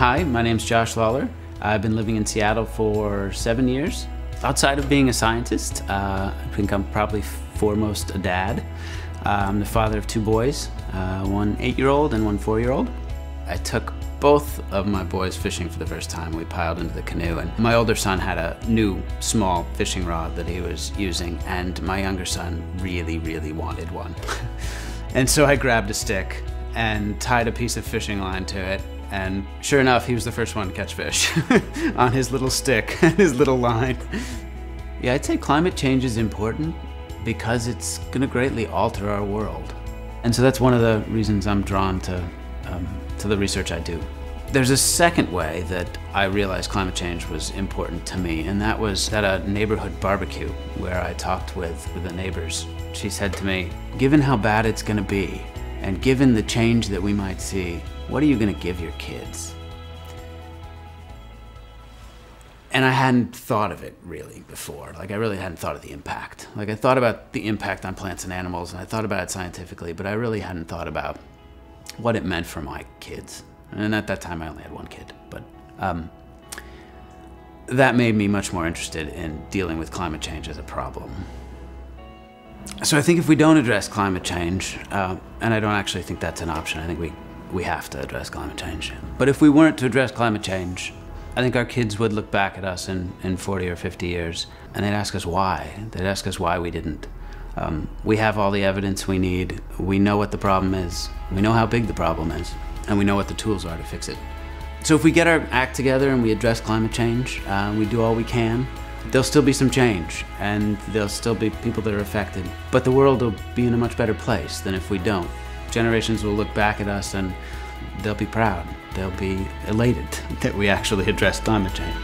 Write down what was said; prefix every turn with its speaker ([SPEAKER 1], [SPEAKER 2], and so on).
[SPEAKER 1] Hi, my name's Josh Lawler. I've been living in Seattle for 7 years. Outside of being a scientist, I think I'm probably foremost a dad. I'm the father of 2 boys, one 8-year-old and one 4-year-old. I took both of my boys fishing for the first time. We piled into the canoe, and my older son had a new small fishing rod that he was using, and my younger son really, really wanted one. And so I grabbed a stick and tied a piece of fishing line to it, and sure enough, he was the first one to catch fish on his little stick and his little line. Yeah, I'd say climate change is important because it's gonna greatly alter our world. And so that's one of the reasons I'm drawn to the research I do. There's a second way that I realized climate change was important to me, and that was at a neighborhood barbecue where I talked with the neighbors. She said to me, given how bad it's gonna be, and given the change that we might see, what are you gonna give your kids? And I hadn't thought of it really before. Like, I really hadn't thought of the impact. Like, I thought about the impact on plants and animals, and I thought about it scientifically, but I really hadn't thought about what it meant for my kids. And at that time, I only had one kid, but that made me much more interested in dealing with climate change as a problem. So I think if we don't address climate change, and I don't actually think that's an option, I think we have to address climate change. But if we weren't to address climate change, I think our kids would look back at us in 40 or 50 years, and they'd ask us why. They'd ask us why we didn't. We have all the evidence we need. We know what the problem is. We know how big the problem is, and we know what the tools are to fix it. So if we get our act together and we address climate change, we do all we can, there'll still be some change, and there'll still be people that are affected. But the world will be in a much better place than if we don't. Generations will look back at us and they'll be proud. They'll be elated that we actually addressed climate change.